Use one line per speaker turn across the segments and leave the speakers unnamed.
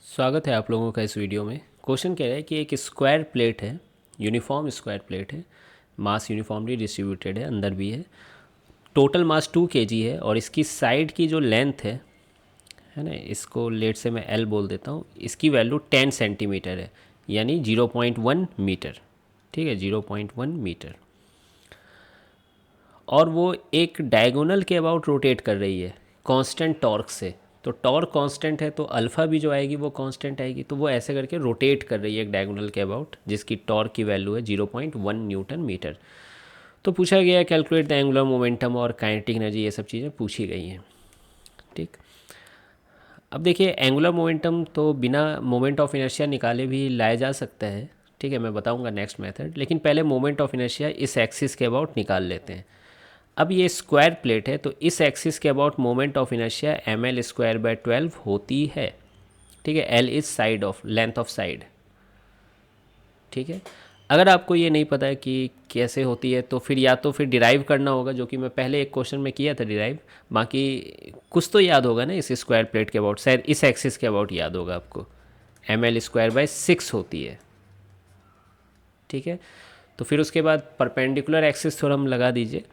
स्वागत है आप लोगों का इस वीडियो में। क्वेश्चन कह रहा है कि एक स्क्वायर प्लेट है, यूनिफॉर्म स्क्वायर प्लेट है, मास यूनिफॉर्मली डिस्ट्रीब्यूटेड है, अंदर भी है। टोटल मास 2 kg है और इसकी साइड की जो लेंथ है ना, इसको लेट से मैं एल बोल देता हूँ, इसकी वैल्यू 10 सेंटीमीटर है, यानी 0.1 मीटर। ठीक है, 0.1 मीटर। और वो एक डायगोनल के अबाउट रोटेट कर रही है कांस्टेंट टॉर्क से। तो टॉर्क कांस्टेंट है तो अल्फ़ा भी जो आएगी वो कांस्टेंट आएगी। तो वो ऐसे करके रोटेट कर रही है एक डायगोनल के अबाउट, जिसकी टॉर्क की वैल्यू है 0.1 न्यूटन मीटर। तो पूछा गया है कैलकुलेट द एंगुलर मोमेंटम और काइनेटिक एनर्जी, ये सब चीज़ें पूछी गई हैं। ठीक। अब देखिए, एंगुलर मोमेंटम तो बिना मोमेंट ऑफ इनर्शिया निकाले भी लाया जा सकता है। ठीक है, मैं बताऊंगा नेक्स्ट मेथड, लेकिन पहले मोमेंट ऑफ इनर्शिया इस एक्सिस के अबाउट निकाल लेते हैं। अब ये स्क्वायर प्लेट है तो इस एक्सिस के about moment of inertia ml²/12 होती है। ठीक है, L is side of length of side. ठीक है, अगर आपको ये नहीं पता है कि कैसे होती है तो फिर या तो फिर डिराइव करना होगा, जो कि मैं पहले एक क्वेश्चन में किया था डिराइव। बाकी कुछ तो याद होगा ना इस स्क्वायर प्लेट के अबाउट, शायद इस एक्सिस के अबाउट याद होगा आपको। ml²/6 होती है। ठीक है, तो फिर उसके बाद परपेंडिकुलर एक्सिस थ्योरम लगा दीजिए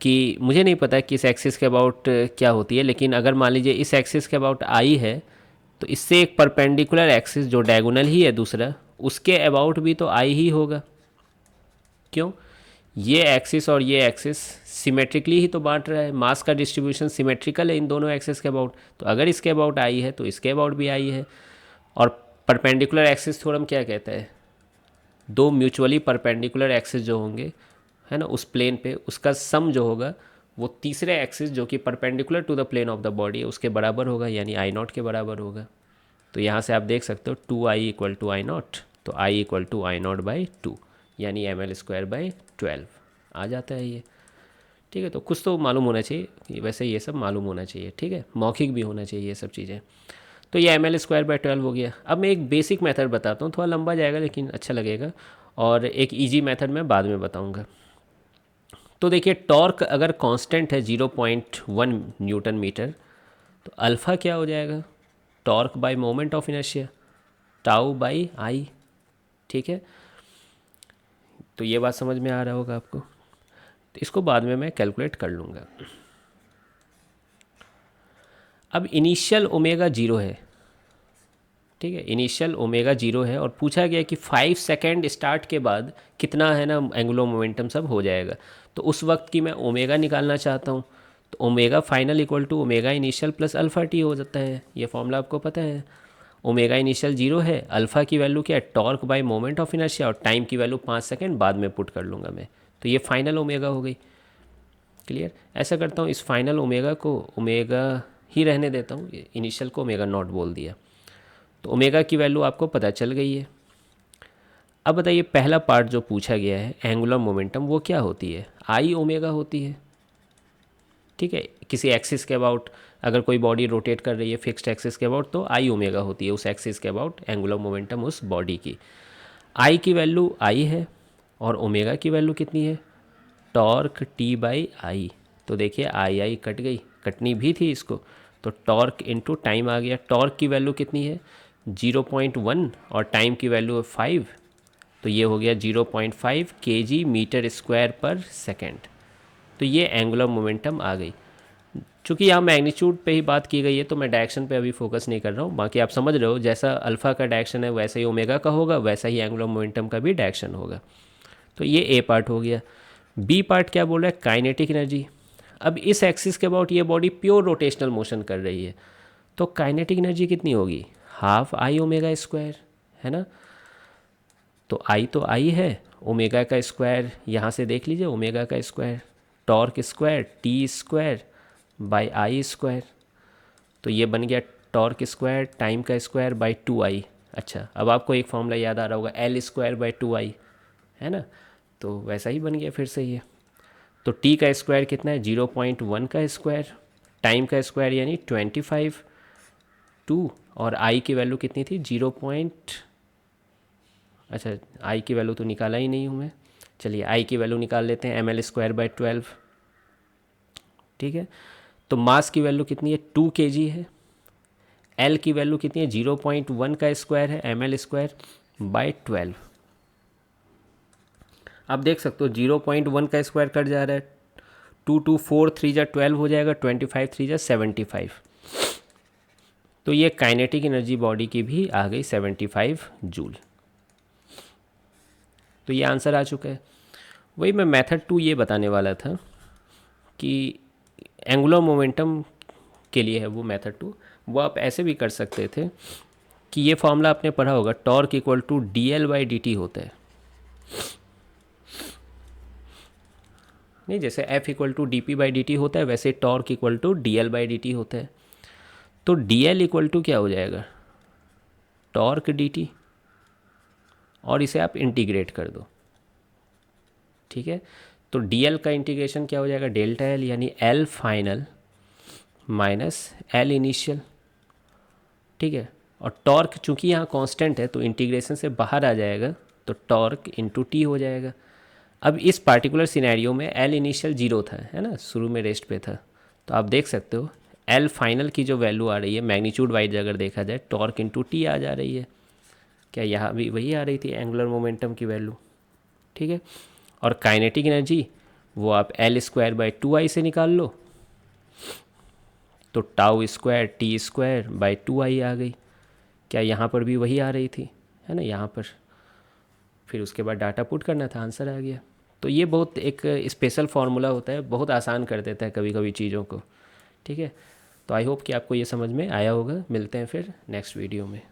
कि मुझे नहीं पता कि इस एक्सिस के अबाउट क्या होती है, लेकिन अगर मान लीजिए इस एक्सिस के अबाउट आई है तो इससे एक परपेंडिकुलर एक्सिस जो डायगोनल ही है दूसरा, उसके अबाउट भी तो आई ही होगा। क्यों? ये एक्सिस और ये एक्सिस सिमेट्रिकली ही तो बांट रहा है, मास का डिस्ट्रीब्यूशन सिमेट्रिकल है इन दोनों एक्सिस के अबाउट। तो अगर इसके अबाउट आई है तो इसके अबाउट भी आई है। और परपेंडिकुलर एक्सिस थ्योरम क्या कहता है? दो म्यूचुअली परपेंडिकुलर एक्सिस जो होंगे, है ना, उस प्लेन पे, उसका सम जो होगा वो तीसरे एक्सिस जो कि perpendicular to the plane of the body है उसके बराबर होगा, यानी आई नॉट के बराबर होगा। तो यहाँ से आप देख सकते हो 2I = I0, तो I = I0/2, यानी ml²/12 आ जाता है ये। ठीक है, तो कुछ तो मालूम होना चाहिए, वैसे ये सब मालूम होना चाहिए। ठीक है, मौखिक भी होना चाहिए ये सब चीज़ें। तो ये ml²/12 हो गया। अब मैं एक बेसिक मेथड बताता हूँ, थोड़ा लंबा जाएगा लेकिन अच्छा लगेगा, और एक इजी मेथड मैं बाद में बताऊँगा। तो देखिए, टॉर्क अगर कांस्टेंट है 0.1 न्यूटन मीटर, तो अल्फ़ा क्या हो जाएगा? Torque bye moment of inertia, τ/I। ठीक है, तो ये बात समझ में आ रहा होगा आपको। तो इसको बाद में मैं कैलकुलेट कर लूँगा। अब इनिशियल ओमेगा 0 है। ठीक है, इनिशियल ओमेगा 0 है और पूछा गया कि 5 सेकेंड स्टार्ट के बाद कितना है ना एंगुलर मोमेंटम सब हो जाएगा। तो उस वक्त की मैं ओमेगा निकालना चाहता हूँ। तो omega final equal to omega initial plus alpha T हो जाता है। ये फॉर्मूला आपको पता है। ओमेगा इनिशियल 0 है, अल्फ़ा की वैल्यू क्या है? Torque bye moment of inertia, और टाइम की वैल्यू 5 सेकेंड बाद में पुट कर लूँगा मैं। तो ये फाइनल ओमेगा हो गई। क्लियर? ऐसा करता हूँ, इस फाइनल ओमेगा को ओमेगा ही रहने देता हूँ, इनिशियल को ओमेगा नॉट बोल दिया। तो ओमेगा की वैल्यू आपको पता चल गई है। अब बताइए, पहला पार्ट जो पूछा गया है एंगुलर मोमेंटम, वो क्या होती है? आई ओमेगा होती है। ठीक है, किसी एक्सिस के अबाउट अगर कोई बॉडी रोटेट कर रही है फिक्स्ड एक्सिस के अबाउट, तो आई ओमेगा होती है उस एक्सिस के अबाउट एंगुलर मोमेंटम उस बॉडी की। आई की वैल्यू आई है और ओमेगा की वैल्यू कितनी है? Torque T/I। तो देखिए, आई कट गई, कटनी भी थी इसको, तो टॉर्क इनटू टाइम आ गया। टॉर्क की वैल्यू कितनी है? 0.1, और टाइम की वैल्यू है 5। तो ये हो गया 0.5 kg/m²। तो ये एंगुलर मोमेंटम आ गई। चूँकि यहाँ मैग्नीट्यूड पे ही बात की गई है तो मैं डायरेक्शन पे अभी फोकस नहीं कर रहा हूँ। बाकी आप समझ रहे हो, जैसा अल्फ़ा का डायरेक्शन है वैसा ही ओमेगा का होगा, वैसा ही एंगुलर मोमेंटम का भी डायरेक्शन होगा। तो ये ए पार्ट हो गया। बी पार्ट क्या बोल रहा है? Kinetic energy. अब इस एक्सिस के अबाउट ये बॉडी प्योर रोटेशनल मोशन कर रही है, तो काइनेटिक एनर्जी कितनी होगी? हाफ आई ओमेगा स्क्वायर, है ना। तो आई तो आई है, ओमेगा का स्क्वायर यहाँ से देख लीजिए, ओमेगा का square, torque square T² / I²। तो ये बन गया टॉर्क स्क्वायर टाइम का स्क्वायर बाई 2I। अच्छा, अब आपको एक फॉर्मूला याद आ रहा होगा, L² / 2I, है ना। तो वैसा ही बन गया फिर से ये। तो T का स्क्वायर कितना है? 0.1 का स्क्वायर, टाइम का स्क्वायर यानी 25/2, और I की वैल्यू कितनी थी? 0 पॉइंट, अच्छा I की वैल्यू तो निकाला ही नहीं हूँ मैं। चलिए I की वैल्यू निकाल लेते हैं, ml²/12। ठीक है, तो मास की वैल्यू कितनी है? 2 kg है। एल की वैल्यू कितनी है, 0.1 का स्क्वायर है, ml²/12। आप देख सकते हो 0.1 का स्क्वायर कट जा रहा है, 2 4 3 जा 12 हो जाएगा, 25 3 जा 75। तो ये काइनेटिक एनर्जी बॉडी की भी आ गई 75 जूल। तो ये आंसर आ चुका है। वही मैं मेथड 2 ये बताने वाला था कि एंगुलर मोमेंटम के लिए है वो मेथड 2। वो आप ऐसे भी कर सकते थे कि ये फॉर्मूला आपने पढ़ा होगा, टॉर्क इक्वल टू dl/dt होता है। नहीं, जैसे F इक्वल टू dp/dt होता है, वैसे टॉर्क इक्वल टू dl/dt होता है। तो dl इक्वल टू क्या हो जाएगा, टॉर्क dt, और इसे आप इंटीग्रेट कर दो। ठीक है, तो dl का इंटीग्रेशन क्या हो जाएगा, डेल्टा एल, यानी L final minus L initial. ठीक है, और टॉर्क चूंकि यहाँ कांस्टेंट है तो इंटीग्रेशन से बाहर आ जाएगा, तो टॉर्क इंटू टी हो जाएगा। अब इस पार्टिकुलर सिनेरियो में L इनिशियल 0 था, है ना, शुरू में रेस्ट पे था। तो आप देख सकते हो L फाइनल की जो वैल्यू आ रही है मैग्नीट्यूड वाइज अगर देखा जाए, टॉर्क इंटू टी आ जा रही है। क्या यहाँ भी वही आ रही थी एंगुलर मोमेंटम की वैल्यू। ठीक है, और काइनेटिक एनर्जी वो आप L²/2I से निकाल लो, तो τ²T²/2I आ गई। क्या यहाँ पर भी वही आ रही थी, है ना, यहाँ पर फिर उसके बाद डाटा पुट करना था, आंसर आ गया। तो ये बहुत एक स्पेशल फार्मूला होता है, बहुत आसान कर देता है कभी कभी चीज़ों को। ठीक है, तो आई होप कि आपको ये समझ में आया होगा। मिलते हैं फिर नेक्स्ट वीडियो में।